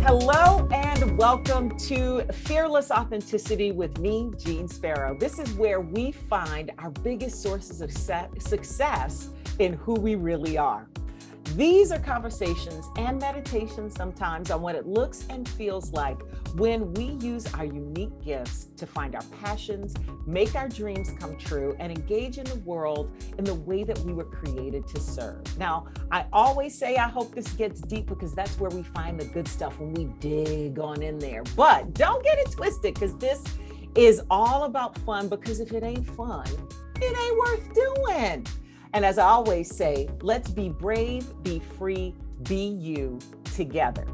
Hello and welcome to Fearless Authenticity with me, Jeanne Sparrow. This is where we find our biggest sources of success in who we really are. These are conversations and meditations sometimes on what it looks and feels like when we use our unique gifts to find our passions, make our dreams come true, and engage in the world in the way that we were created to serve. Now, I always say I hope this gets deep because that's where we find the good stuff when we dig on in there. But don't get it twisted because this is all about fun, because if it ain't fun, it ain't worth doing. And as I always say, let's be brave, be free, be you together.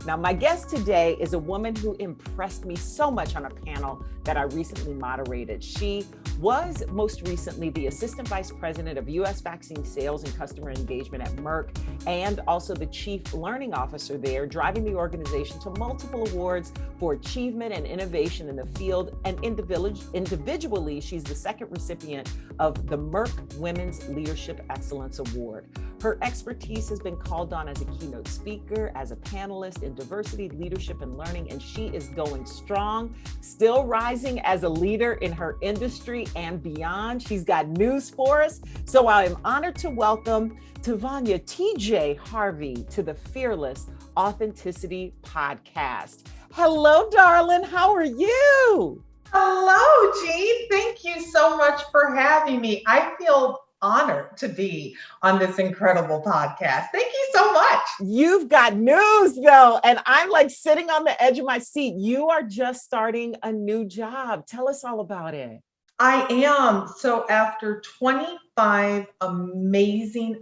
Now, my guest today is a woman who impressed me so much on a panel that I recently moderated. She was most recently the Assistant Vice President of U.S. Vaccine Sales and Customer Engagement at Merck, and also the Chief Learning Officer there, driving the organization to multiple awards for achievement and innovation in the field. And individually, she's the second recipient of the Merck Women's Leadership Excellence Award. Her expertise has been called on as a keynote speaker, as a panelist in diversity, leadership, and learning, and she is going strong, still rising as a leader in her industry and beyond. She's got news for us. So I am honored to welcome Tivonnia TJ Harvey to the Fearless Authenticity Podcast. Hello, darling. How are you? Hello, Jeanne. Thank you so much for having me. I feel honored to be on this incredible podcast. Thank you so much. You've got news though, and I'm like sitting on the edge of my seat. You are just starting a new job. Tell us all about it. I am. So after 25 amazing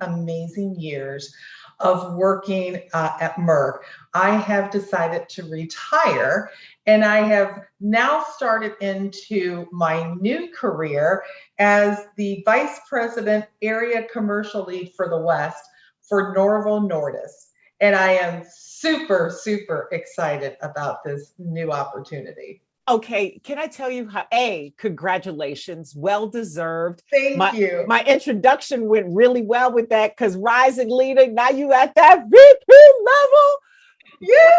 years of working at Merck, I have decided to retire, and I have now started into my new career as the Vice President Area Commercial Lead for the West for Novo Nordisk. And I am super, super excited about this new opportunity. Okay, can I tell you how, congratulations, well-deserved. Thank you. My introduction went really well with that, because rising leader, now you at that VP level. Yeah.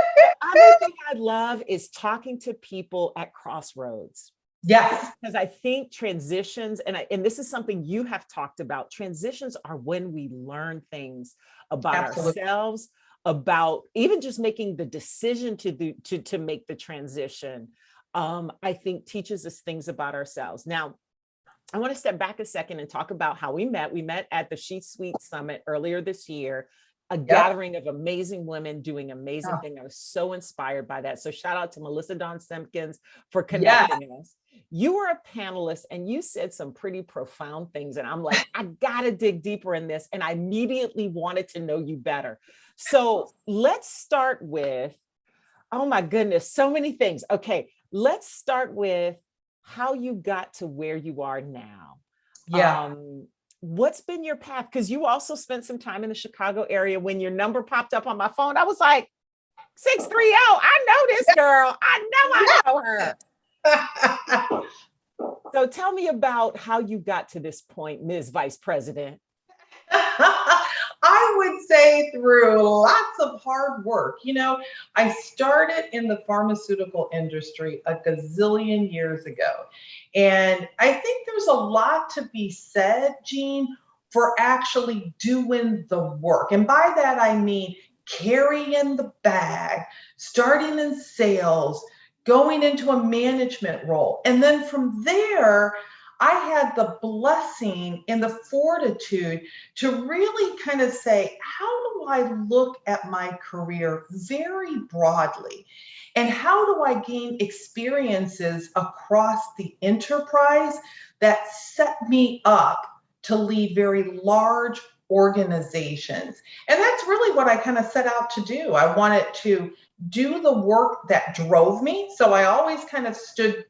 Other thing I love is talking to people at crossroads. Yes. Because I think transitions, and this is something you have talked about, transitions are when we learn things about Absolutely. ourselves, about even just making the decision to make the transition. I think teaches us things about ourselves. Now, I want to step back a second and talk about how we met. We met at the C-Suite Summit earlier this year, a gathering of amazing women doing amazing things. I was so inspired by that. So shout out to Melissa Dawn Simpkins for connecting us. You were a panelist and you said some pretty profound things. And I'm like, I got to dig deeper in this. And I immediately wanted to know you better. So let's start with, oh my goodness, so many things. Okay. Let's start with how you got to where you are now. Yeah. What's been your path? Because you also spent some time in the Chicago area. When your number popped up on my phone, I was like, 630, I know this girl. I know her. So tell me about how you got to this point, Ms. Vice President. I would say through lots of hard work. You know, I started in the pharmaceutical industry a gazillion years ago. And I think there's a lot to be said, Jeanne, for actually doing the work. And by that, I mean carrying the bag, starting in sales, going into a management role. And then from there, I had the blessing and the fortitude to really kind of say, how do I look at my career very broadly? And how do I gain experiences across the enterprise that set me up to lead very large organizations? And that's really what I kind of set out to do. I wanted to do the work that drove me. So I always kind of stood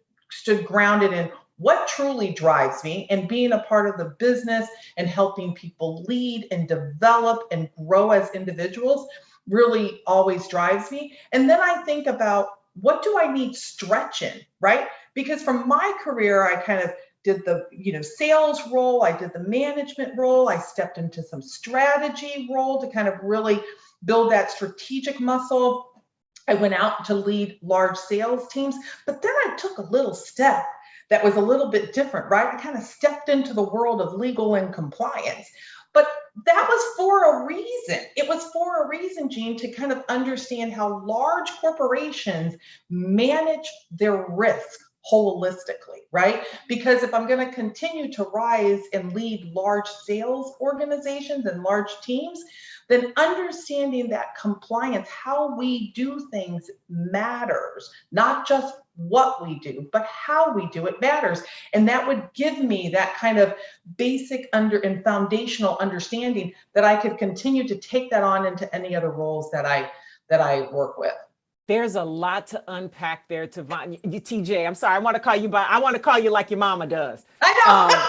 grounded in what truly drives me, and being a part of the business and helping people lead and develop and grow as individuals really always drives me. And then I think about, what do I need stretching, right? Because from my career, I kind of did the sales role, I did the management role, I stepped into some strategy role to kind of really build that strategic muscle. I went out to lead large sales teams, but then I took a little step that was a little bit different, right? I kind of stepped into the world of legal and compliance. But that was for a reason. It was for a reason, Jeanne, to kind of understand how large corporations manage their risk holistically, right? Because if I'm going to continue to rise and lead large sales organizations and large teams, then understanding that compliance, how we do things matters, not just what we do, but how we do it matters. And that would give me that kind of basic and foundational understanding that I could continue to take that on into any other roles that I work with. There's a lot to unpack there, Tivonnia. TJ, I'm sorry, I want to call you like your mama does. I know.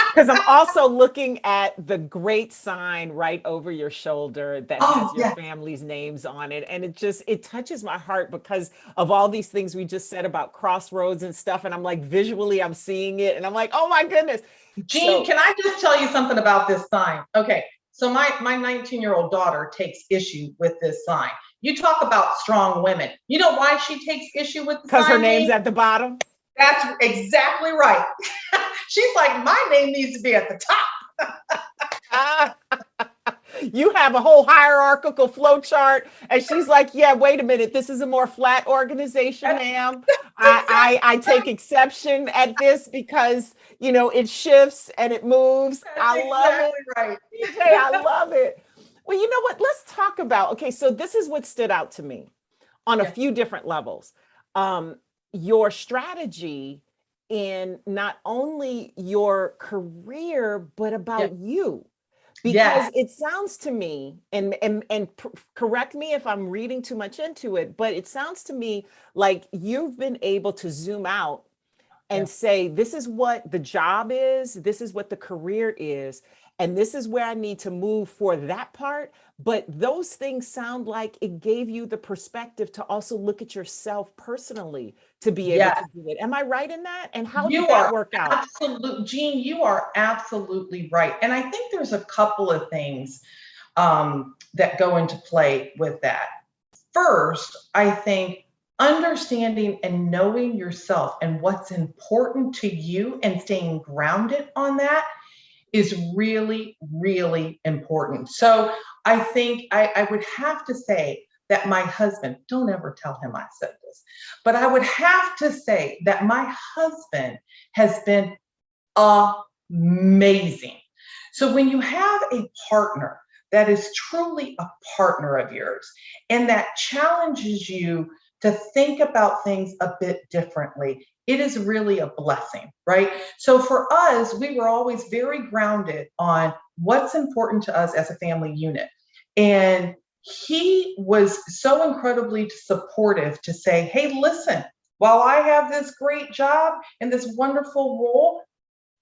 Because I'm also looking at the great sign right over your shoulder that has your family's names on it. And it touches my heart because of all these things we just said about crossroads and stuff. And I'm like, visually, I'm seeing it. And I'm like, oh my goodness. Jeanne, can I just tell you something about this sign? Okay. So my 19-year-old daughter takes issue with this sign. You talk about strong women. You know why she takes issue with the sign? Because her name's at the bottom? That's exactly right. She's like, my name needs to be at the top. You have a whole hierarchical flow chart. And she's like, yeah, wait a minute. This is a more flat organization, ma'am. I take exception at this because, it shifts and it moves. That's I love exactly it. Right. TJ, I love it. Well, you know what? Let's talk about, okay, so this is what stood out to me on a few different levels. Your strategy in not only your career, but about you. Because it sounds to me, and correct me if I'm reading too much into it, but it sounds to me like you've been able to zoom out and say, this is what the job is, this is what the career is, and this is where I need to move for that part. But those things sound like it gave you the perspective to also look at yourself personally to be able to do it. Am I right in that? And how did that work out? Absolutely, Jeanne, you are absolutely right. And I think there's a couple of things that go into play with that. First, I think understanding and knowing yourself and what's important to you and staying grounded on that is really, really important. So I think I would have to say that my husband, don't ever tell him I said this, but I would have to say that my husband has been amazing. So when you have a partner that is truly a partner of yours and that challenges you to think about things a bit differently, it is really a blessing, right? So for us, we were always very grounded on what's important to us as a family unit. And he was so incredibly supportive to say, hey, listen, while I have this great job and this wonderful role,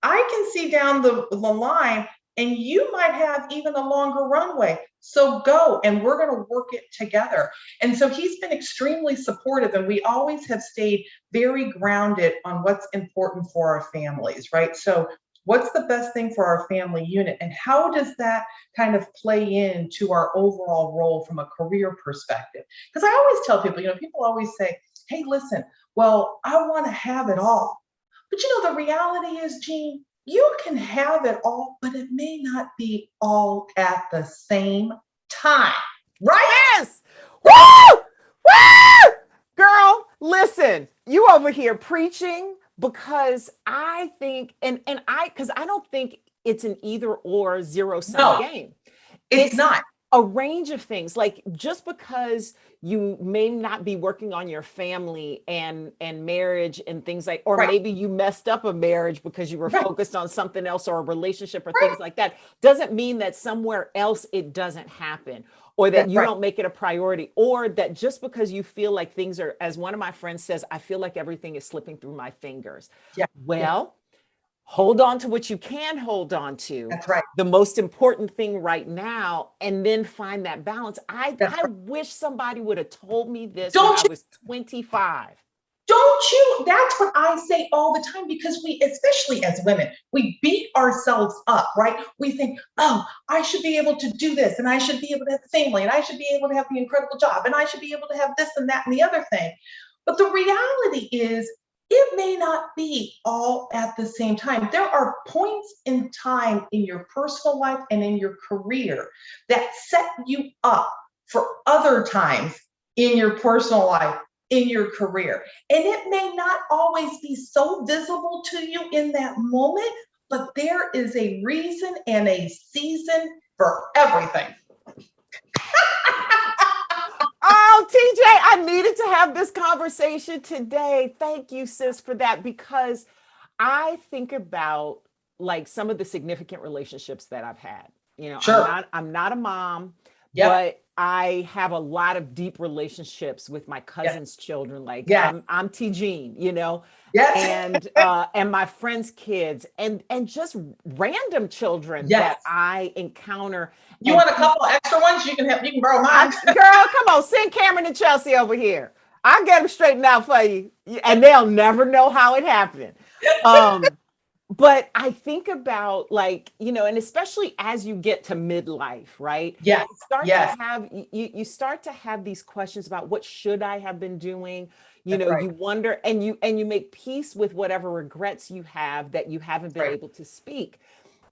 I can see down the line and you might have even a longer runway. So go, and we're going to work it together. And so he's been extremely supportive, and we always have stayed very grounded on what's important for our families, right? So what's the best thing for our family unit, and how does that kind of play into our overall role from a career perspective? Because I always tell people, people always say, hey, listen, well, I want to have it all. But the reality is, Jeanne, you can have it all, but it may not be all at the same time, right? Yes. Woo! Woo! Girl, listen, you over here preaching, because I think, because I don't think it's an either or zero-sum game. It's not. A range of things. Like, just because you may not be working on your family and marriage and things like, or maybe you messed up a marriage because you were focused on something else, or a relationship or things like that, doesn't mean that somewhere else it doesn't happen, or that you don't make it a priority, or that just because you feel like things are, as one of my friends says, I feel like everything is slipping through my fingers. Hold on to what you can hold on to. That's right. The most important thing right now, and then find that balance. I wish somebody would have told me this when I was 25. Don't you? That's what I say all the time, because we, especially as women, we beat ourselves up, right? We think, oh, I should be able to do this, and I should be able to have the family, and I should be able to have the incredible job, and I should be able to have this and that and the other thing. But the reality is, it may not be all at the same time. There are points in time in your personal life and in your career that set you up for other times in your personal life, in your career. And it may not always be so visible to you in that moment, but there is a reason and a season for everything. Oh, TJ, I needed to have this conversation today. Thank you, sis, for that, because I think about like some of the significant relationships that I've had. You know, Sure. I'm not a mom, Yep. but I have a lot of deep relationships with my cousin's children. Like Yeah. I'm Jeanne, you know, Yes. and my friends' kids and just random children Yes. that I encounter. You And want a couple extra ones? You can borrow mine. girl, come on, send Cameron and Chelsea over here. I'll get them straightened out for you, and they'll never know how it happened. But I think about, like, you know, and especially as you get to midlife, right? Yes. You start Yes. to have you start to have these questions about what should I have been doing? You That's know, right. you wonder, and you make peace with whatever regrets you have that you haven't been Right. able to speak.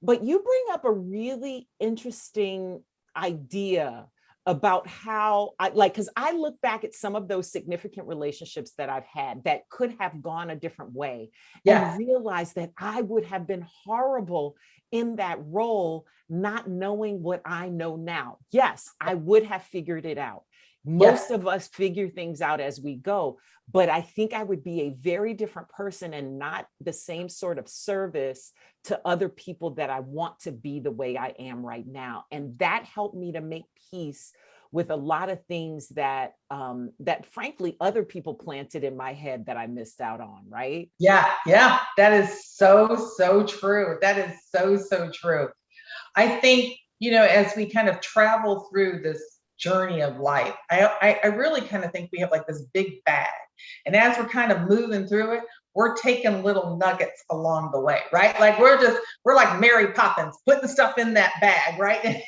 But you bring up a really interesting idea about how I like, because I look back at some of those significant relationships that I've had that could have gone a different way Yes. and realize that I would have been horrible in that role, not knowing what I know now. Yes, I would have figured it out. Most of us figure things out as we go, but I think I would be a very different person and not the same sort of service to other people that I want to be the way I am right now. And that helped me to make peace with a lot of things that that frankly other people planted in my head that I missed out on, right? Yeah. Yeah. That is so true. That is so true. I think, as we kind of travel through this journey of life, I really kind of think we have like this big bag. And as we're kind of moving through it, we're taking little nuggets along the way, right? Like we're like Mary Poppins, putting stuff in that bag, right? And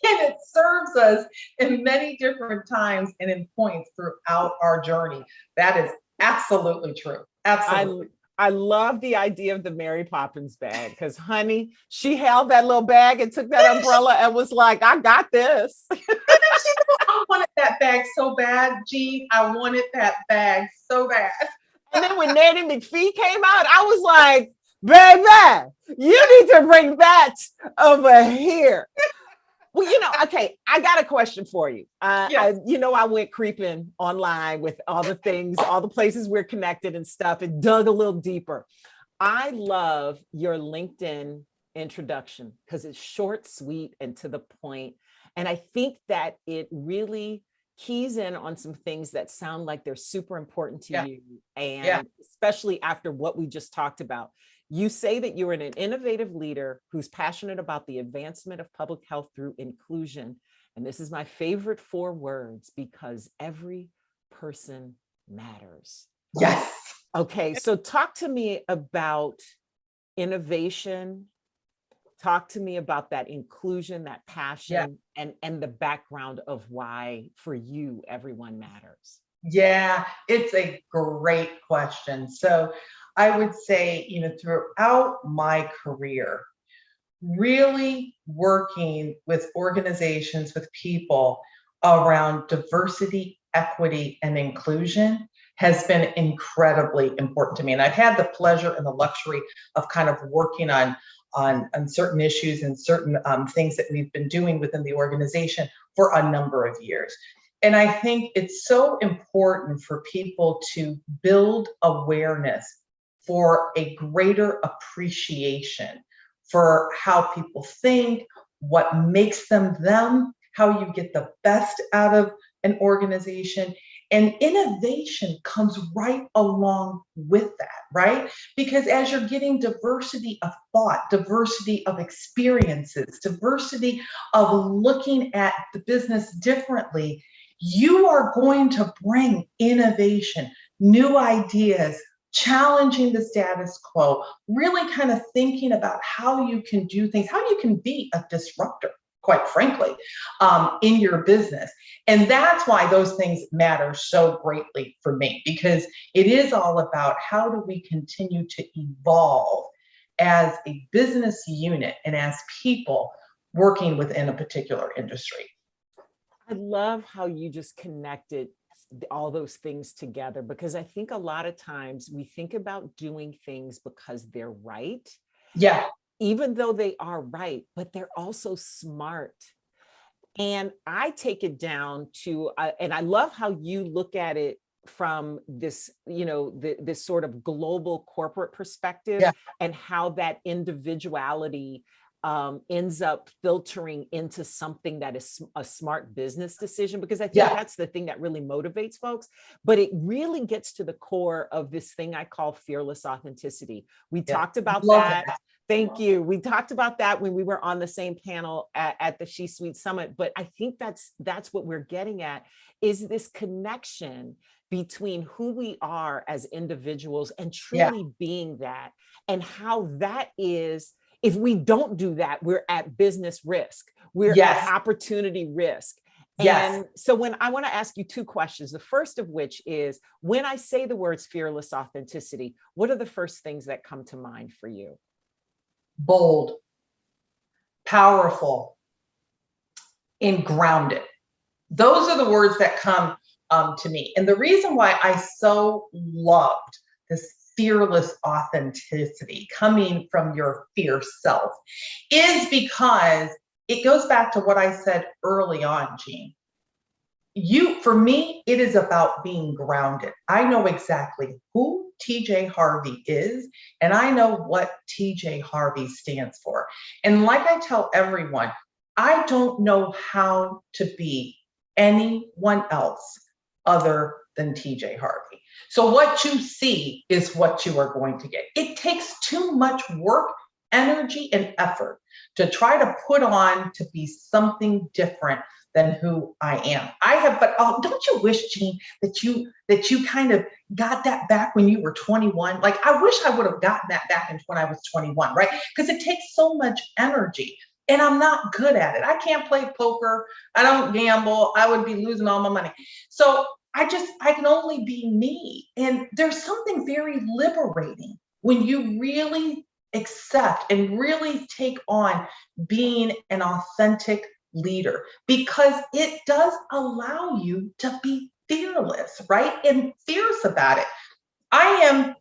it serves us in many different times and in points throughout our journey. That is absolutely true. Absolutely. I love the idea of the Mary Poppins bag, because honey, she held that little bag and took that umbrella and was like, I got this. I wanted that bag so bad, Jeanne. I wanted that bag so bad. And then when Nanny McPhee came out, I was like, baby, you need to bring that over here. Well, okay, I got a question for you. Yes. I went creeping online with all the things, all the places we're connected and stuff, and dug a little deeper. I love your LinkedIn introduction because it's short, sweet, and to the point. And I think that it really keys in on some things that sound like they're super important to you. And especially after what we just talked about. You say that you're an innovative leader who's passionate about the advancement of public health through inclusion. And this is my favorite 4 words, because every person matters. Yes. Okay, so talk to me about innovation. Talk to me about that inclusion, that passion, and the background of why for you, everyone matters. Yeah, it's a great question. So I would say, throughout my career, really working with organizations, with people around diversity, equity, and inclusion has been incredibly important to me. And I've had the pleasure and the luxury of kind of working on certain issues and certain things that we've been doing within the organization for a number of years. And I think it's so important for people to build awareness for a greater appreciation for how people think, what makes them, how you get the best out of an organization. And innovation comes right along with that, right? Because as you're getting diversity of thought, diversity of experiences, diversity of looking at the business differently, you are going to bring innovation new ideas, challenging the status quo, really kind of thinking about how you can do things, how you can be a disruptor, quite frankly, in your business. And that's why those things matter so greatly for me, because it is all about how do we continue to evolve as a business unit and as people working within a particular industry. I love how you just connected all those things together, because I think a lot of times we think about doing things because they're right. Yeah. Even though they are right, but they're also smart. And I take it down to, and I love how you look at it from this, this sort of global corporate perspective, Yeah. and how that individuality ends up filtering into something that is a smart business decision, because I think that's the thing that really motivates folks. But it really gets to the core of this thing I call fearless authenticity. We talked about that. Thank you. We talked about that when we were on the same panel at the She Suite Summit. But I think that's what we're getting at, is this connection between who we are as individuals and truly being that, and how that is, if we don't do that, we're at business risk. We're at opportunity risk. And so when I want to ask you two questions, the first of which is, when I say the words fearless authenticity, what are the first things that come to mind for you? Bold, powerful, and grounded. Those are the words that come to me. And the reason why I so loved this fearless authenticity coming from your fierce self is because it goes back to what I said early on, Jeanne. For me, it is about being grounded. I know exactly who TJ Harvey is, and I know what TJ Harvey stands for. And like I tell everyone, I don't know how to be anyone else other than TJ Harvey. So what you see is what you are going to get. It takes too much work, energy, and effort to try to put on to be something different than who I am. But don't you wish, Jeanne, that you kind of got that back when you were 21? Like, I wish I would have gotten that back when I was 21, right? Because it takes so much energy. And I'm not good at it. I can't play poker. I don't gamble. I would be losing all my money. So I can only be me. And there's something very liberating when you really accept and really take on being an authentic leader, because it does allow you to be fearless, right? And fierce about it. I am,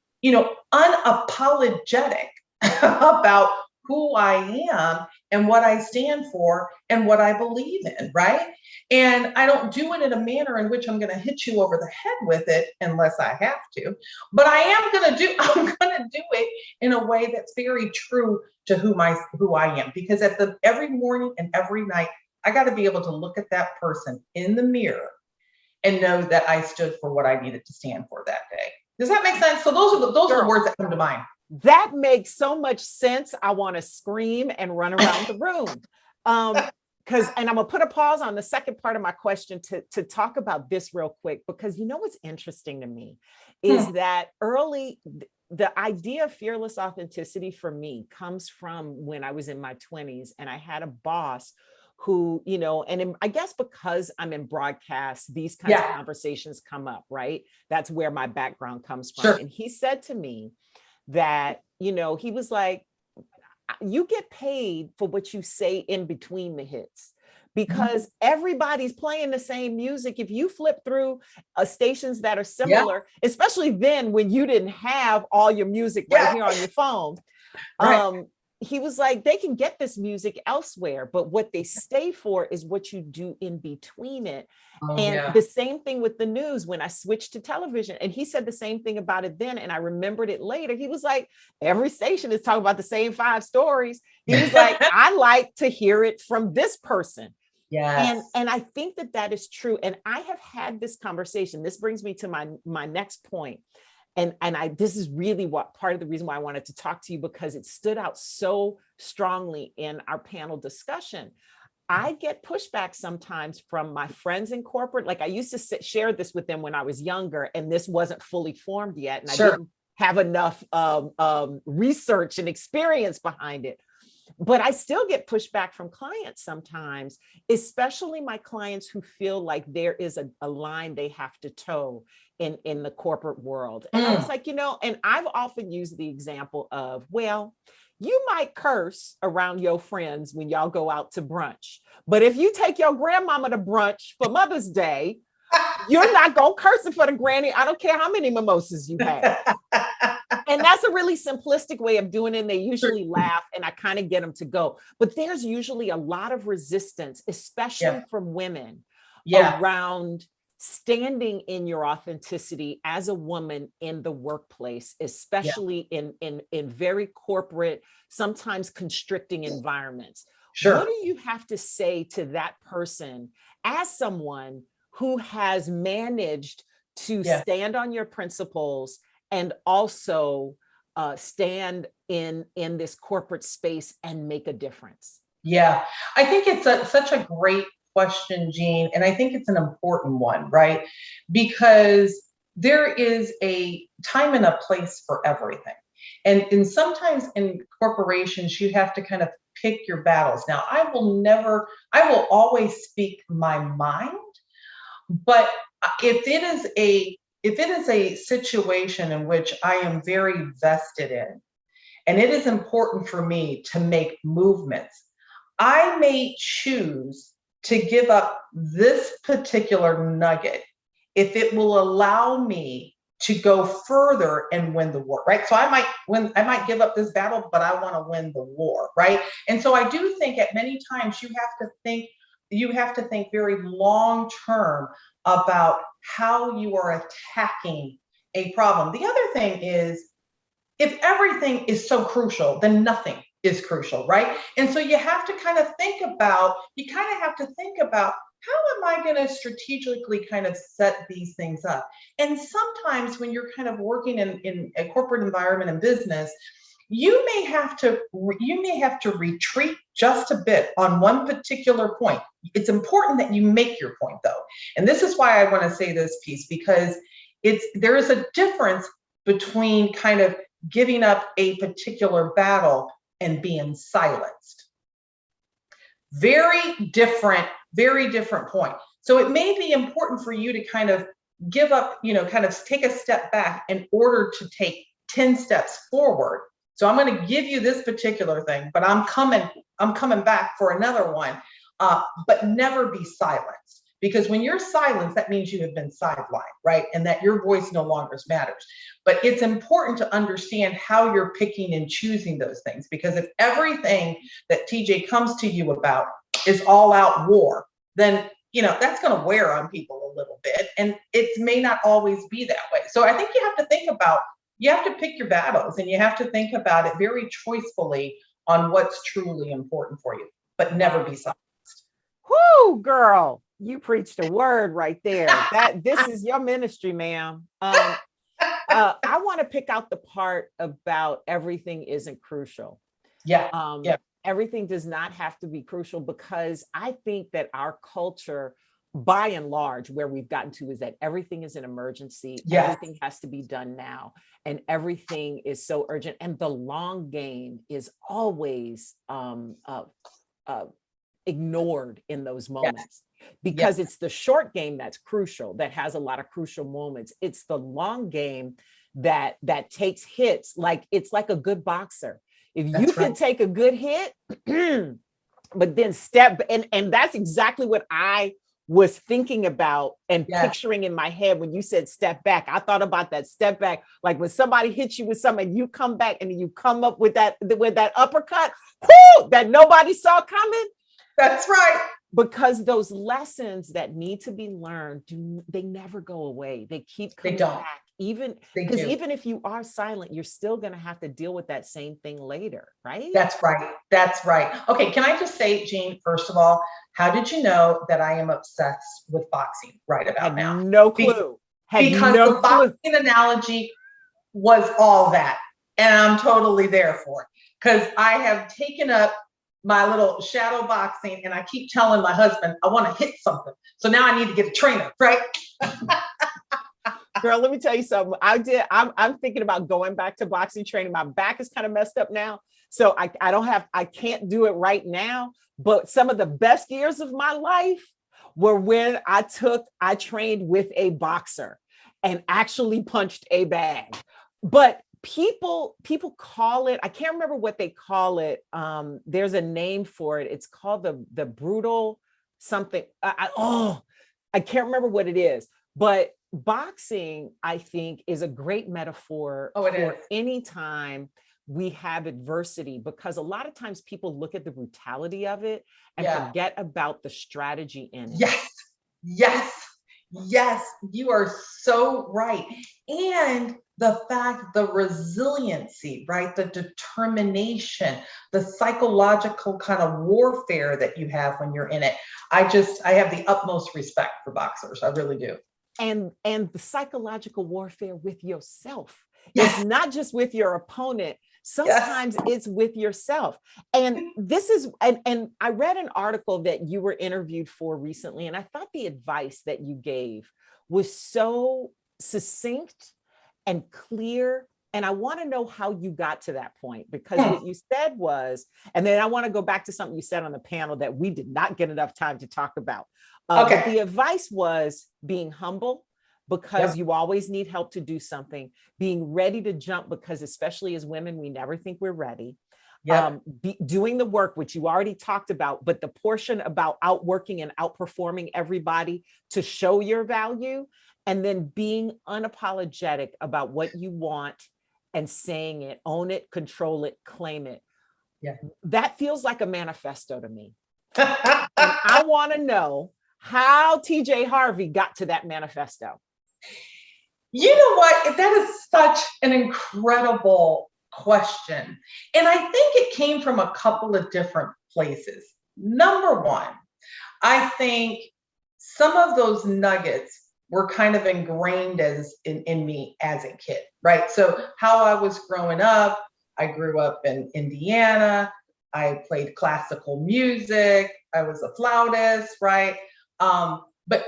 unapologetic about who I am and what I stand for and what I believe in, right? And I don't do it in a manner in which I'm going to hit you over the head with it unless I have to. But I'm going to do it in a way that's very true to who I am. Because every morning and every night, I got to be able to look at that person in the mirror and know that I stood for what I needed to stand for that day. Does that make sense? So those are the words that come to mind. That makes so much sense. I want to scream and run around the room. And I'm gonna put a pause on the second part of my question to talk about this real quick, because what's interesting to me is that the idea of fearless authenticity for me comes from when I was in my 20s, and I had a boss who, I guess because I'm in broadcast, these kinds of conversations come up, right? That's where my background comes from. Sure. And he said to me that, he was like, you get paid for what you say in between the hits, because everybody's playing the same music. If you flip through stations that are similar, especially then when you didn't have all your music right here on your phone, he was like, they can get this music elsewhere, but what they stay for is what you do in between it. The same thing with the news when I switched to television. And he said the same thing about it then. And I remembered it later. He was like, every station is talking about the same 5 stories. He was like, I like to hear it from this person. Yes. And I think that is true. And I have had this conversation. This brings me to my next point. And this is really part of the reason why I wanted to talk to you, because it stood out so strongly in our panel discussion. I get pushback sometimes from my friends in corporate. Like I used to share this with them when I was younger, and this wasn't fully formed yet. And I didn't have enough research and experience behind it. But I still get pushback from clients sometimes, especially my clients who feel like there is a line they have to toe in the corporate world. And I was like, and I've often used the example of, well, you might curse around your friends when y'all go out to brunch, but if you take your grandmama to brunch for Mother's Day, you're not going to curse in front of granny. I don't care how many mimosas you have. And that's a really simplistic way of doing it. And they usually laugh and I kind of get them to go. But there's usually a lot of resistance, especially from women around standing in your authenticity as a woman in the workplace, especially in very corporate, sometimes constricting environments. What do you have to say to that person as someone who has managed to stand on your principles and also stand in this corporate space and make a difference? Yeah, I think it's such a great question, Jeanne, and I think it's an important one, right? Because there is a time and a place for everything. And sometimes in corporations, you have to kind of pick your battles. Now, I will always speak my mind, but if it is a situation in which I am very vested in, and it is important for me to make movements, I may choose to give up this particular nugget if it will allow me to go further and win the war, right? So I might give up this battle, but I want to win the war, right? And so I do think at many times you have to think very long term about how you are attacking a problem. The other thing is, if everything is so crucial, then nothing is crucial, right? And so you have to kind of think about how am I going to strategically kind of set these things up? And sometimes when you're kind of working in a corporate environment and business, you may have to retreat just a bit on one particular point. It's important that you make your point, though. And this is why I want to say this piece, because there is a difference between kind of giving up a particular battle and being silenced. Very different point. So it may be important for you to kind of give up, kind of take a step back in order to take 10 steps forward. So I'm going to give you this particular thing, but I'm coming back for another one, but never be silenced. Because when you're silenced, that means you have been sidelined, right? And that your voice no longer matters. But it's important to understand how you're picking and choosing those things. Because if everything that TJ comes to you about is all out war, then, that's going to wear on people a little bit. And it may not always be that way. So I think you have to pick your battles, and you have to think about it very choicefully on what's truly important for you, but never be silenced. Whoo, girl. You preached a word right there. This is your ministry, ma'am. I want to pick out the part about everything isn't crucial. Everything does not have to be crucial, because I think that our culture, by and large, where we've gotten to is that everything is an emergency. Everything has to be done now, and everything is so urgent. And the long game is always ignored in those moments. Because it's the short game that's crucial, that has a lot of crucial moments. It's the long game that takes hits. It's like a good boxer. If you can take a good hit, but then step, and that's exactly what I was thinking about and picturing in my head when you said step back. I thought about that step back, like when somebody hits you with something, you come back and you come up with that uppercut, that nobody saw coming. That's right. Because those lessons that need to be learned, they never go away. They keep coming back. Even if you are silent, you're still going to have to deal with that same thing later, right? That's right. Okay, can I just say, Jeanne, first of all, how did you know that I am obsessed with boxing right about now? No clue. Because the boxing analogy was all that. And I'm totally there for it. Because I have taken up my little shadow boxing, and I keep telling my husband I want to hit something. So now I need to get a trainer, right? Girl, let me tell you something. I'm thinking about going back to boxing training. My back is kind of messed up now. So I can't do it right now. But some of the best years of my life were when I trained with a boxer and actually punched a bag. But people call it, I can't remember what they call it. There's a name for it. It's called the brutal something. I can't remember what it is, but boxing, I think, is a great metaphor for any time we have adversity, because a lot of times people look at the brutality of it and forget about the strategy in it. Yes, you are so right. And the resiliency, right? The determination, the psychological kind of warfare that you have when you're in it. I have the utmost respect for boxers. I really do. And the psychological warfare with yourself. It's not just with your opponent. Sometimes it's with yourself. And this is, and I read an article that you were interviewed for recently, and I thought the advice that you gave was so succinct and clear. And I want to know how you got to that point, because what you said was, and then I want to go back to something you said on the panel that we did not get enough time to talk about. But the advice was being humble, because you always need help to do something, being ready to jump, because especially as women, we never think we're ready. Doing the work, which you already talked about, but the portion about outworking and outperforming everybody to show your value, and then being unapologetic about what you want and saying it, own it, control it, claim it. That feels like a manifesto to me. And I want to know how TJ Harvey got to that manifesto. You know what? That is such an incredible question. And I think it came from a couple of different places. Number one, I think some of those nuggets were kind of ingrained in me as a kid, right? So how I was growing up, I grew up in Indiana. I played classical music. I was a flautist, right? But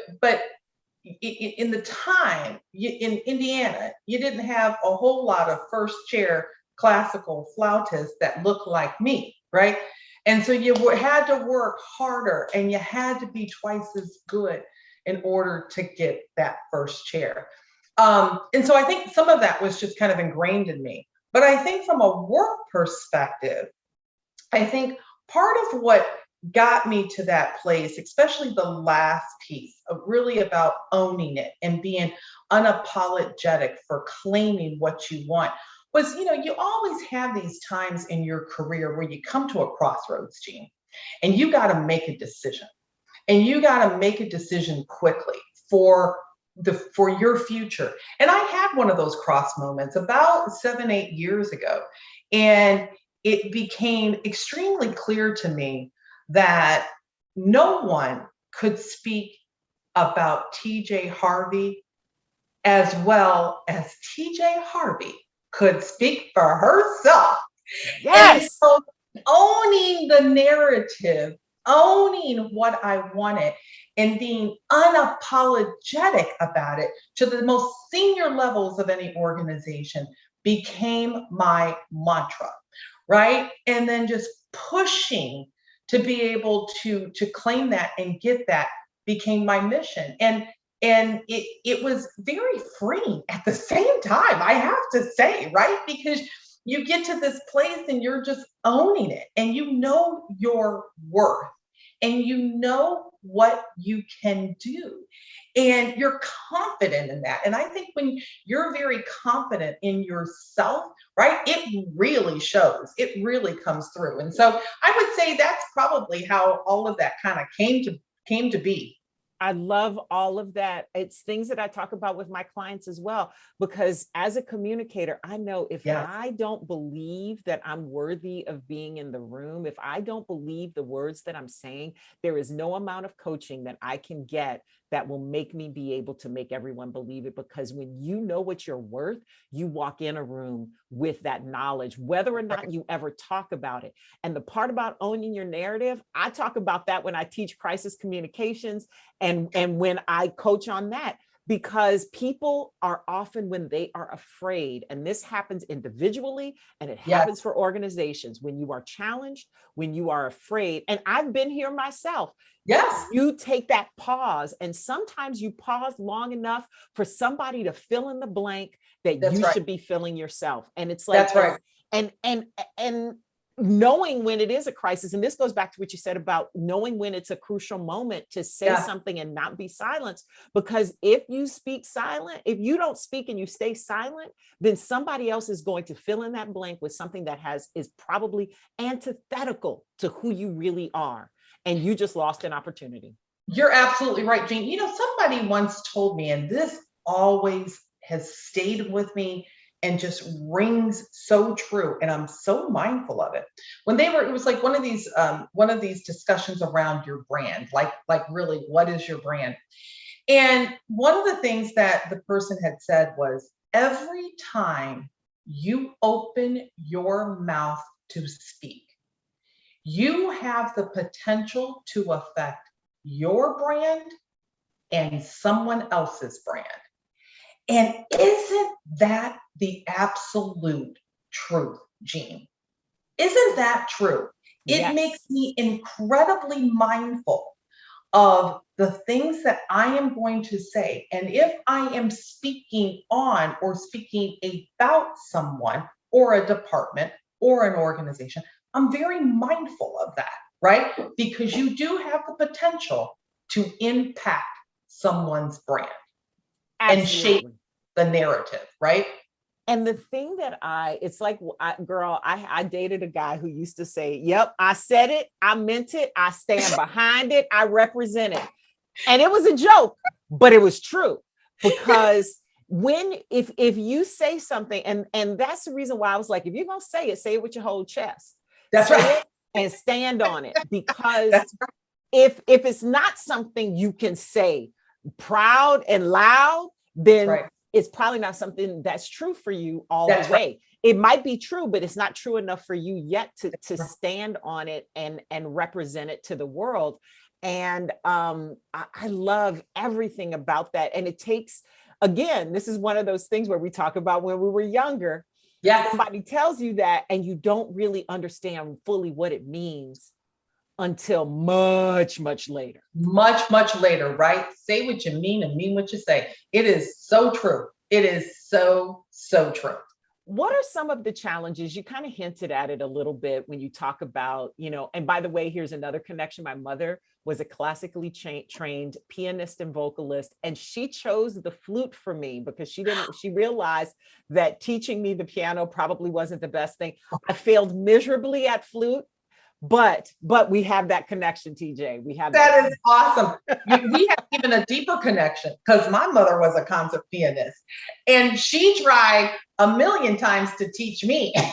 in the time in Indiana, you didn't have a whole lot of first chair classical flautists that looked like me, right? And so you had to work harder, and you had to be twice as good in order to get that first chair. And so I think some of that was just kind of ingrained in me. But I think from a work perspective, I think part of what got me to that place, especially the last piece of really about owning it and being unapologetic for claiming what you want, was, you always have these times in your career where you come to a crossroads, Jeanne, and you got to make a decision. And you got to make a decision quickly for your future. And I had one of those cross moments about 7-8 years ago. And it became extremely clear to me that no one could speak about TJ Harvey as well as TJ Harvey could speak for herself. Yes. And so owning the narrative, owning what I wanted, and being unapologetic about it to the most senior levels of any organization became my mantra, right? And then just pushing to be able to claim that and get that became my mission. And it was very freeing at the same time, I have to say, right? Because you get to this place and you're just owning it, and you know your worth, and you know what you can do, and you're confident in that. And I think when you're very confident in yourself, right, it really shows, it really comes through. And so I would say that's probably how all of that kind of came to be. I love all of that. It's things that I talk about with my clients as well, because as a communicator, I know if I don't believe that I'm worthy of being in the room, if I don't believe the words that I'm saying, there is no amount of coaching that I can get that will make me be able to make everyone believe it. Because when you know what you're worth, you walk in a room with that knowledge, whether or not you ever talk about it. And the part about owning your narrative, I talk about that when I teach crisis communications and when I coach on that. Because people are often, when they are afraid, and this happens individually and it happens for organizations, when you are challenged, when you are afraid, and I've been here myself. Yes. You take that pause, and sometimes you pause long enough for somebody to fill in the blank that you should be filling yourself. And it's like, that's right. And knowing when it is a crisis, and this goes back to what you said about knowing when it's a crucial moment to say something and not be silenced. Because if you speak silent, if you don't speak and you stay silent, then somebody else is going to fill in that blank with something that is probably antithetical to who you really are. And you just lost an opportunity. You're absolutely right, Jeanne. You know, somebody once told me, and this always has stayed with me and just rings so true, and I'm so mindful of it. It was like one of these discussions around your brand, like really, what is your brand? And one of the things that the person had said was, every time you open your mouth to speak, you have the potential to affect your brand and someone else's brand. And isn't that the absolute truth, Jeanne? Isn't that true? It makes me incredibly mindful of the things that I am going to say. And if I am speaking on or speaking about someone or a department or an organization, I'm very mindful of that, right? Because you do have the potential to impact someone's brand. Absolutely. And shape the narrative, right? And the thing that it's like, I dated a guy who used to say, yep, I said it, I meant it, I stand behind it, I represent it. And it was a joke, but it was true. Because if you say something, and that's the reason why I was like, if you're going to say it with your whole chest. That's right. And stand on it. Because if it's not something you can say proud and loud, then it's probably not something that's true for you all the way. It might be true, but it's not true enough for you yet to stand on it and represent it to the world. And I love everything about that. And it takes, again, this is one of those things where we talk about when we were younger. Somebody tells you that and you don't really understand fully what it means until much, much later. Much, much later, right? Say what you mean and mean what you say. It is so true. It is so, so true. What are some of the challenges? You kind of hinted at it a little bit when you talk about, and by the way, here's another connection. My mother was a classically trained pianist and vocalist, and she chose the flute for me because she realized that teaching me the piano probably wasn't the best thing. I failed miserably at flute. But we have that connection, TJ. We have that is awesome. We have even a deeper connection because my mother was a concert pianist and she tried a million times to teach me. Girl,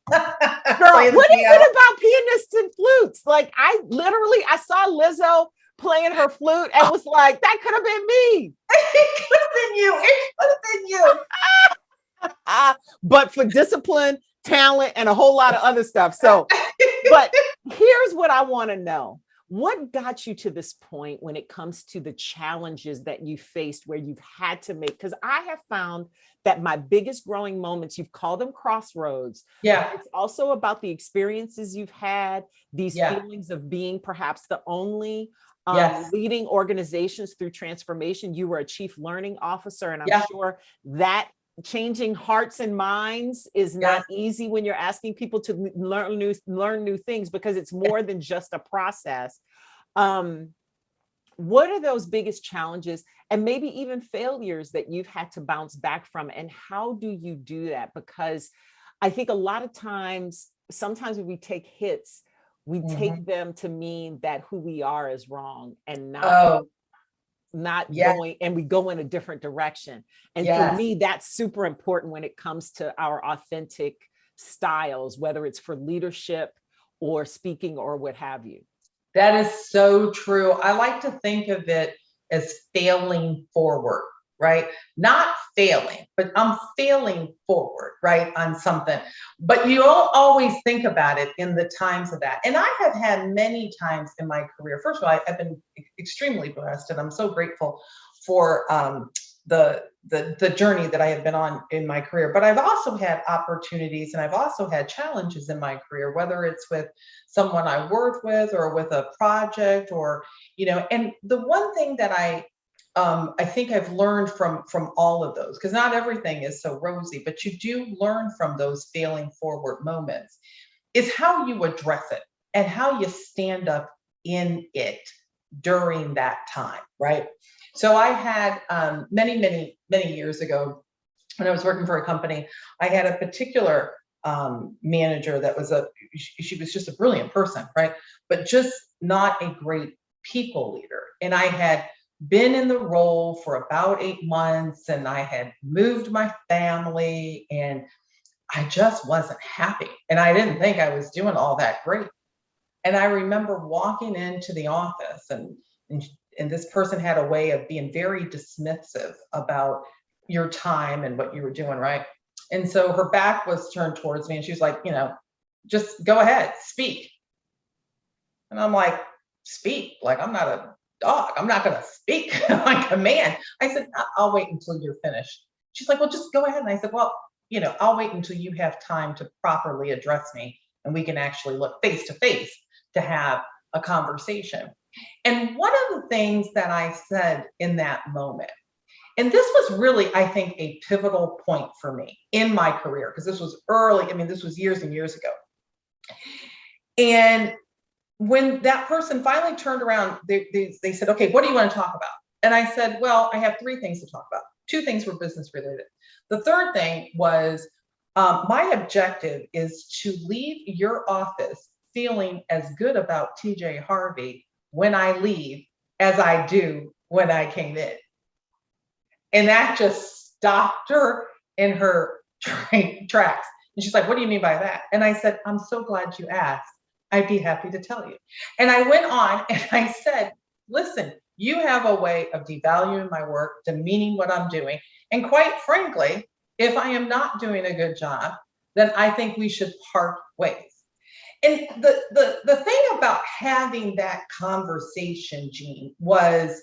what is it about pianists and flutes? Like I saw Lizzo playing her flute and was like, that could have been me. It could have been you. It could have been you. But for discipline, talent, and a whole lot of other stuff. So, but here's what I want to know. What got you to this point when it comes to the challenges that you faced where you've had to make? Because I have found that my biggest growing moments, you've called them crossroads. Yeah. It's also about the experiences you've had, these feelings of being perhaps the only leading organizations through transformation. You were a chief learning officer, and I'm sure that changing hearts and minds is not easy when you're asking people to learn new things, because it's more than just a process. What are those biggest challenges and maybe even failures that you've had to bounce back from, and how do you do that? Because I think a lot of times, sometimes when we take hits, we take them to mean that who we are is wrong and not going, and we go in a different direction. And for me, that's super important when it comes to our authentic styles, whether it's for leadership or speaking or what have you. That is so true. I like to think of it as failing forward, right? Not failing, but I'm failing forward, right, on something. But you don't always think about it in the times of that. And I have had many times in my career. First of all, I've been extremely blessed, and I'm so grateful for the journey that I have been on in my career. But I've also had opportunities, and I've also had challenges in my career, whether it's with someone I worked with or with a project, or, and the one thing that I think I've learned from all of those, because not everything is so rosy, but you do learn from those failing forward moments, is how you address it and how you stand up in it during that time, right? So I had many years ago, when I was working for a company, I had a particular manager that was she was just a brilliant person, right? But just not a great people leader. And I had been in the role for about 8 months, and I had moved my family, and I just wasn't happy. And I didn't think I was doing all that great. And I remember walking into the office, and this person had a way of being very dismissive about your time and what you were doing, right? And so her back was turned towards me, and she was like, just go ahead, speak. And I'm like, speak? Like, I'm not a dog. I'm not going to speak like a man. I said, I'll wait until you're finished. She's like, well, just go ahead. And I said, well, I'll wait until you have time to properly address me, and we can actually look face to face to have a conversation. And one of the things that I said in that moment, and this was really, I think, a pivotal point for me in my career, because this was early. I mean, this was years and years ago. And when that person finally turned around, they said, okay, what do you want to talk about? And I said, well, I have 3 things to talk about. 2 things were business related. The third thing was, my objective is to leave your office feeling as good about TJ Harvey when I leave as I do when I came in. And that just stopped her in her tracks. And she's like, what do you mean by that? And I said, I'm so glad you asked. I'd be happy to tell you. And I went on and I said, listen, you have a way of devaluing my work, demeaning what I'm doing. And quite frankly, if I am not doing a good job, then I think we should part ways. And the thing about having that conversation, Jeanne, was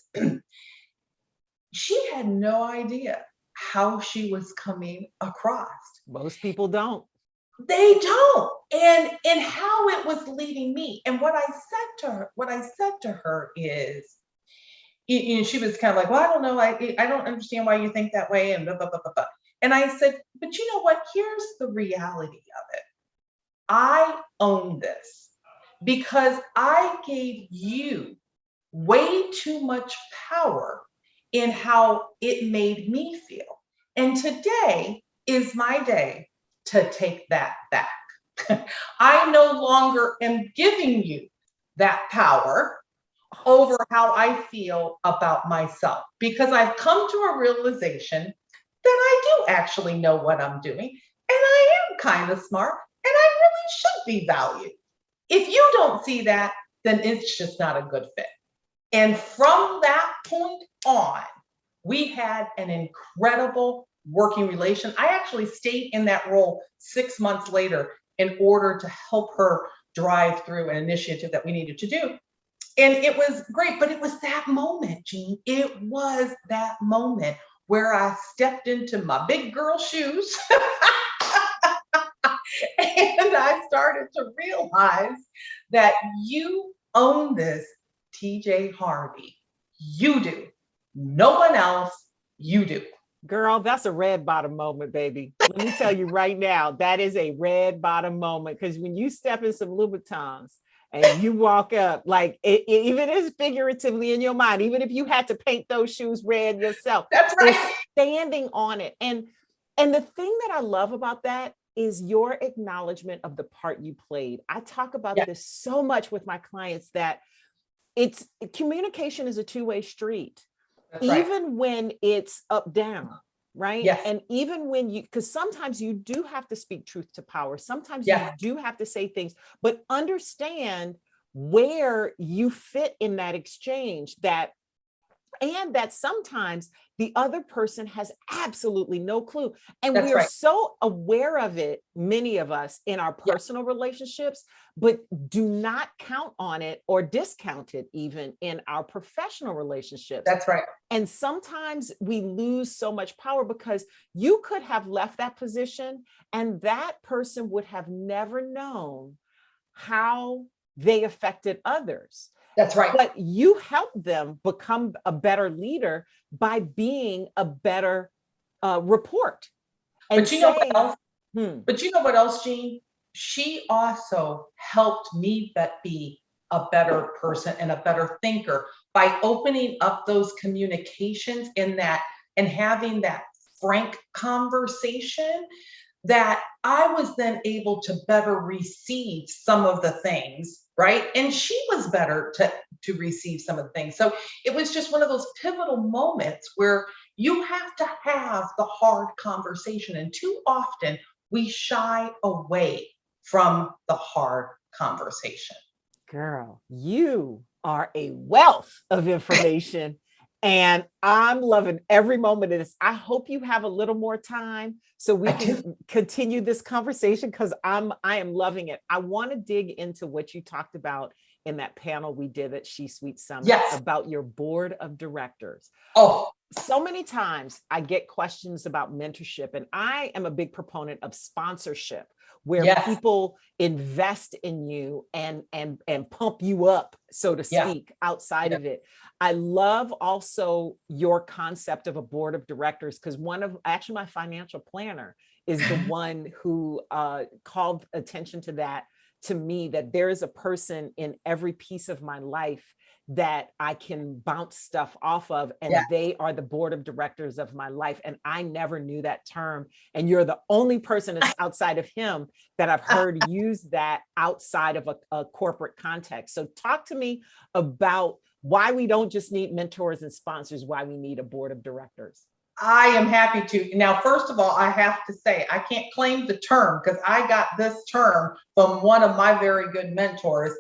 she had no idea how she was coming across. Most people don't. They don't. And how it was leading me. And what I said to her is, she was kind of like, well, I don't know. I don't understand why you think that way. And blah, blah, blah, blah, blah. And I said, but you know what? Here's the reality of it. I own this because I gave you way too much power in how it made me feel. And today is my day to take that back. I no longer am giving you that power over how I feel about myself, because I've come to a realization that I do actually know what I'm doing, and I am kind of smart, and I really should be valued. If you don't see that, then it's just not a good fit. And from that point on, we had an incredible working relation. I actually stayed in that role 6 months later in order to help her drive through an initiative that we needed to do. And it was great, but it was that moment, Jeanne. It was that moment where I stepped into my big girl shoes and I started to realize that you own this, TJ Harvey. You do. No one else, you do. Girl, that's a red bottom moment, baby. Let me tell you right now, that is a red bottom moment, because when you step in some Louboutins and you walk up, like even as figuratively in your mind, even if you had to paint those shoes red yourself, that's right. Standing on it. And the thing that I love about that is your acknowledgement of the part you played. I talk about this so much with my clients, that communication is a two-way street. That's right. Even when it's up down, right? Yes. And even when because sometimes you do have to speak truth to power. Sometimes you do have to say things, but understand where you fit in that exchange, that And that sometimes the other person has absolutely no clue. And That's we're right. so aware of it, many of us in our Yeah, personal relationships, but do not count on it or discount it even in our professional relationships. that's right. And sometimes we lose so much power because you could have left that position and that person would have never known how they affected others. That's right. But you help them become a better leader by being a better report and But you know what saying, else? hmm, But you know what else, Jeanne? She also helped me be a better person and a better thinker by opening up those communications in that and having that frank conversation, that I was then able to better receive some of the things, right? And she was better to receive some of the things. So it was just one of those pivotal moments where you have to have the hard conversation. And too often we shy away from the hard conversation. girl, you are a wealth of information. And I'm loving every moment of this. I hope you have a little more time so we I can do. continue this conversation because I am loving it. I want to dig into what you talked about in that panel we did at She Suite Summit Yes. about your board of directors. Oh, So many times I get questions about mentorship, and I am a big proponent of sponsorship where yes. people invest in you and pump you up, so to Yeah. speak, outside Yeah. of it. I love also your concept of a board of directors because actually my financial planner is the one who called attention to that to me, that there is a person in every piece of my life that I can bounce stuff off of, Yeah. and they are the board of directors of my life. And I never knew that term. And you're the only person that's outside of him that I've heard use that outside of a corporate context. So talk to me about why we don't just need mentors and sponsors, why we need a board of directors. I am happy to. Now, first of all, I have to say, I can't claim the term because I got this term from one of my very good mentors.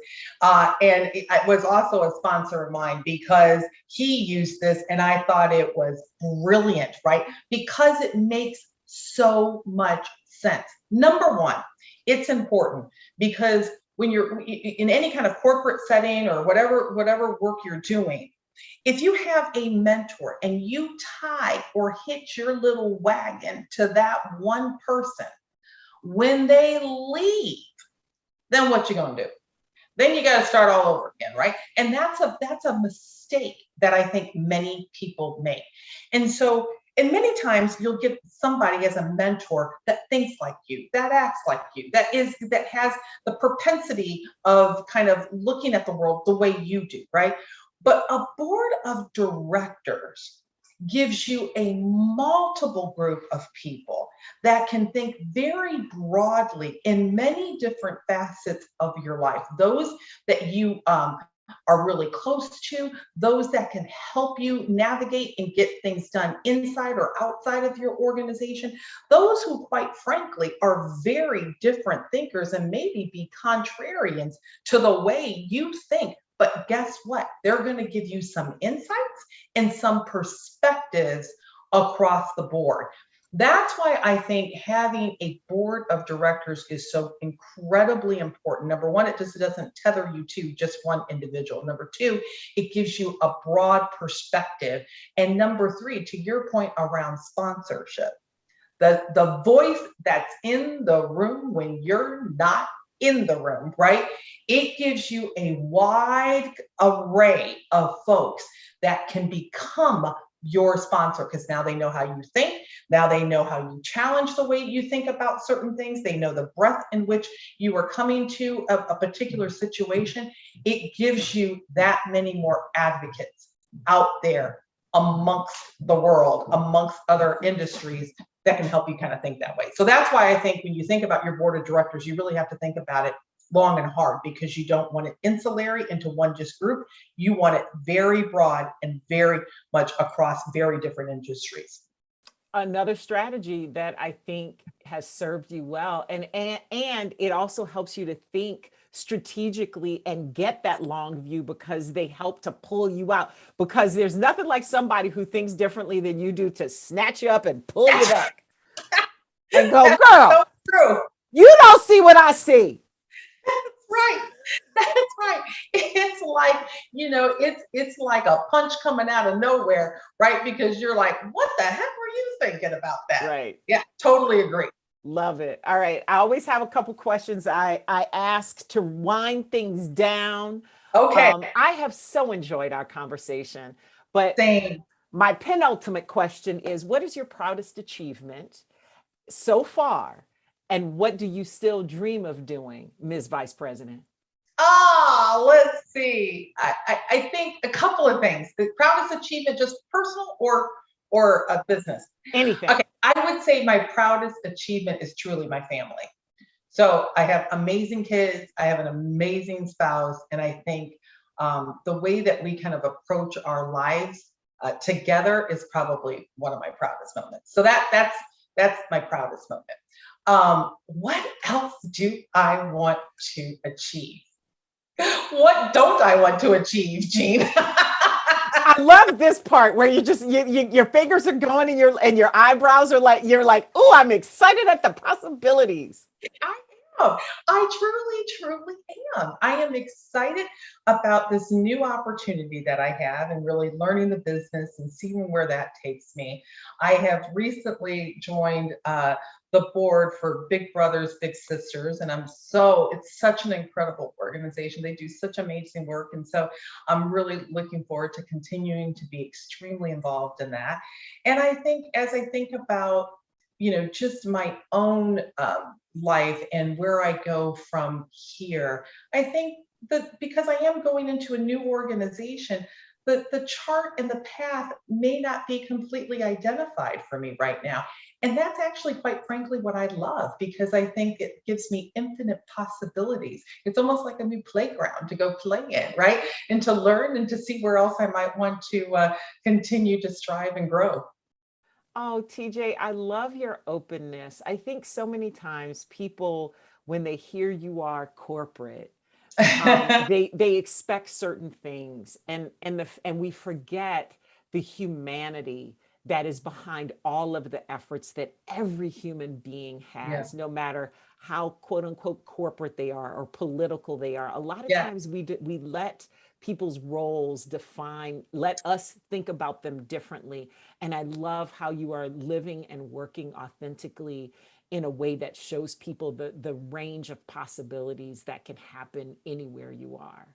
And it was also a sponsor of mine because he used this and I thought it was brilliant, right? Because it makes so much sense. Number one, it's important because when you're in any kind of corporate setting or whatever work you're doing, if you have a mentor and you tie or hitch your little wagon to that one person, when they leave, then what you gonna do? Then you got to start all over again, right? And that's a mistake that I think many people make. And so, and many times you'll get somebody as a mentor that thinks like you, that acts like you, that has the propensity of kind of looking at the world the way you do, right? But a board of directors gives you a multiple group of people that can think very broadly in many different facets of your life. Those that you are really close to, those that can help you navigate and get things done inside or outside of your organization, those who, quite frankly, are very different thinkers and maybe be contrarians to the way you think. But guess what? They're going to give you some insights and some perspectives across the board. That's why I think having a board of directors is so incredibly important. Number one, it just doesn't tether you to just one individual. Number two, it gives you a broad perspective. And number three, to your point around sponsorship, the voice that's in the room when you're not in the room, right? It gives you a wide array of folks that can become your sponsor because now they know how you think. Now they know how you challenge the way you think about certain things. They know the breadth in which you are coming to a particular situation. It gives you that many more advocates out there amongst the world, amongst other industries that can help you kind of think that way. So that's why I think when you think about your board of directors, you really have to think about it long and hard because you don't want it insulary into one just group. You want it very broad and very much across very different industries. Another strategy that I think has served you well, and it also helps you to think strategically and get that long view because they help to pull you out. Because there's nothing like somebody who thinks differently than you do to snatch you up and pull you back and go, That's girl, so true. you don't see what I see. That's right. That's right. It's like, it's like a punch coming out of nowhere, right? Because you're like, what the heck were you thinking about that? Right. Yeah, totally agree. Love it. All right. I always have a couple questions I ask to wind things down. Okay. I have so enjoyed our conversation, but Same. my penultimate question is, what is your proudest achievement so far? And what do you still dream of doing, Ms. Vice President? Let's see. I think a couple of things. The proudest achievement, just personal or a business? Anything. Okay. I would say my proudest achievement is truly my family. So I have amazing kids. I have an amazing spouse. And I think the way that we kind of approach our lives together is probably one of my proudest moments. So that's my proudest moment. What else do I want to achieve? What don't I want to achieve, Jeanne? I love this part where your fingers are going and your eyebrows are like, you're like, oh, I'm excited at the possibilities. I am. I truly am. I am excited about this new opportunity that I have and really learning the business and seeing where that takes me. I have recently joined the board for Big Brothers Big Sisters, and it's such an incredible organization. They do such amazing work, and so I'm really looking forward to continuing to be extremely involved in that. And I think as I think about just my own life and where I go from here, I think that because I am going into a new organization, the chart and the path may not be completely identified for me right now. And that's actually, quite frankly, what I love, because I think it gives me infinite possibilities. It's almost like a new playground to go play in, right? And to learn and to see where else I might want to continue to strive and grow. Oh, TJ, I love your openness. I think so many times people, when they hear you are corporate, they expect certain things, and we forget the humanity that is behind all of the efforts that every human being has, no matter how quote unquote corporate they are or political they are. A lot of times we let people's roles let us think about them differently. And I love how you are living and working authentically in a way that shows people the range of possibilities that can happen anywhere you are.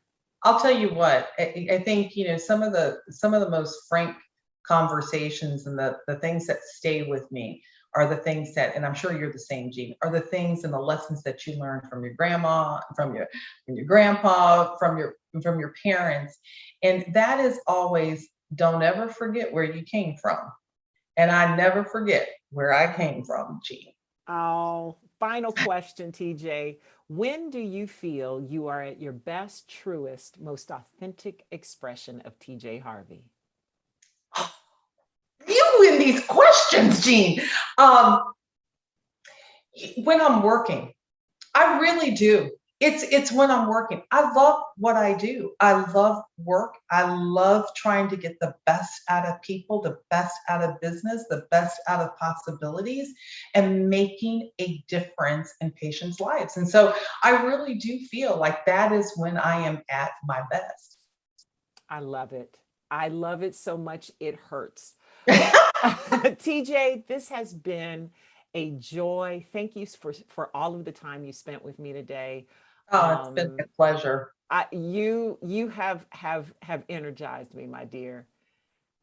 I'll tell you what, I think, some of the most frank conversations and the things that stay with me are the things that, and I'm sure you're the same, Jeanne, are the things and the lessons that you learned from your grandma, from your grandpa, from your parents. And that is always, don't ever forget where you came from. And I never forget where I came from, Jeanne. Oh, final question, TJ. When do you feel you are at your best, truest, most authentic expression of TJ Harvey? You in these questions, Jeanne. When I'm working, I really do. It's when I'm working. I love what I do. I love work. I love trying to get the best out of people, the best out of business, the best out of possibilities, and making a difference in patients' lives. And so I really do feel like that is when I am at my best. I love it. I love it so much it hurts. TJ, this has been a joy. Thank you for all of the time you spent with me today. Oh, it's been a pleasure. You have energized me, my dear,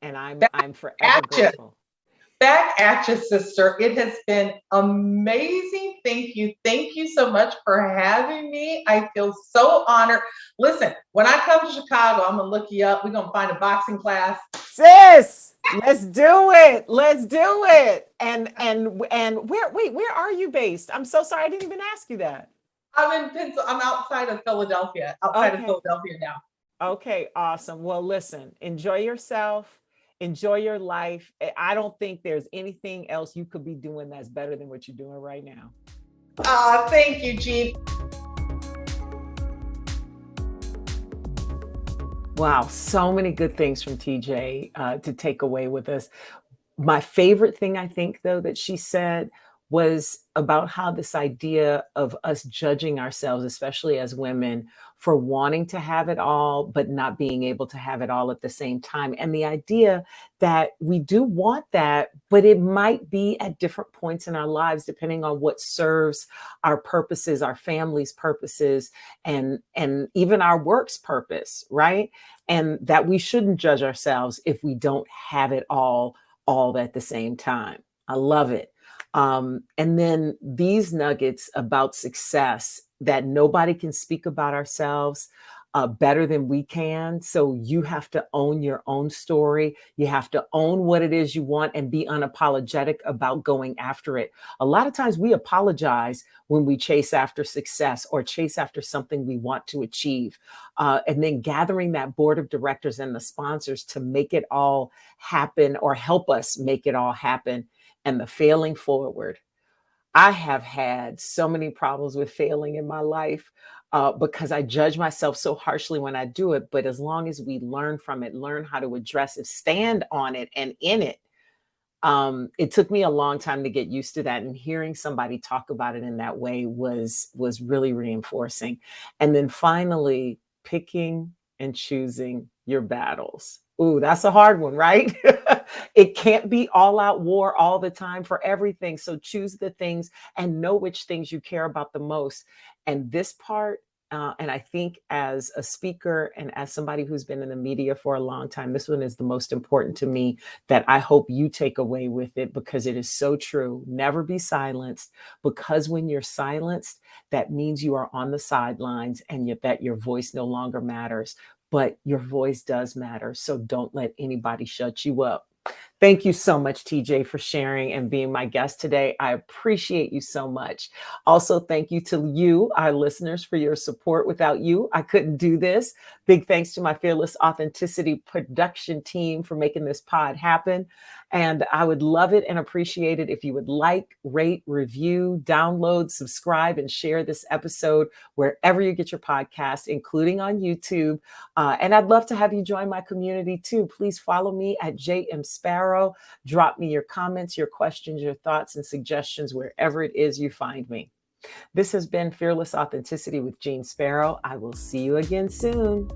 and I'm forever grateful. Back at you, sister. It has been amazing. Thank you so much for having me. I feel so honored. Listen, when I come to Chicago, I'm gonna look you up. We're gonna find a boxing class. Sis, let's do it. Let's do it. And where are you based? I'm so sorry, I didn't even ask you that. I'm outside of Philadelphia. Outside of Philadelphia now. Okay, awesome. Well, listen, enjoy yourself. Enjoy your life. I don't think there's anything else you could be doing that's better than what you're doing right now. Thank you, Jeanne. Wow, so many good things from TJ to take away with us. My favorite thing, I think, though, that she said was about how this idea of us judging ourselves, especially as women, for wanting to have it all, but not being able to have it all at the same time. And the idea that we do want that, but it might be at different points in our lives, depending on what serves our purposes, our family's purposes, and even our work's purpose, right? And that we shouldn't judge ourselves if we don't have it all at the same time. I love it. And then these nuggets about success that nobody can speak about ourselves better than we can. So you have to own your own story. You have to own what it is you want and be unapologetic about going after it. A lot of times we apologize when we chase after success or chase after something we want to achieve. And then gathering that board of directors and the sponsors to make it all happen or help us make it all happen, and the failing forward. I have had so many problems with failing in my life because I judge myself so harshly when I do it. But as long as we learn from it, learn how to address it, stand on it and in it, it took me a long time to get used to that. And hearing somebody talk about it in that way was really reinforcing. And then finally, picking and choosing your battles. Ooh, that's a hard one, right? It can't be all out war all the time for everything. So choose the things and know which things you care about the most. And this part, and I think as a speaker and as somebody who's been in the media for a long time, this one is the most important to me, that I hope you take away with it, because it is so true. Never be silenced, because when you're silenced, that means you are on the sidelines and yet that your voice no longer matters. But your voice does matter. So don't let anybody shut you up. Thank you so much, TJ, for sharing and being my guest today. I appreciate you so much. Also, thank you to you, our listeners, for your support. Without you, I couldn't do this. Big thanks to my Fearless Authenticity production team for making this pod happen. And I would love it and appreciate it if you would like, rate, review, download, subscribe, and share this episode wherever you get your podcast, including on YouTube. And I'd love to have you join my community too. Please follow me at JM Sparrow. Drop me your comments, your questions, your thoughts, and suggestions wherever it is you find me. This has been Fearless Authenticity with Jeanne Sparrow. I will see you again soon.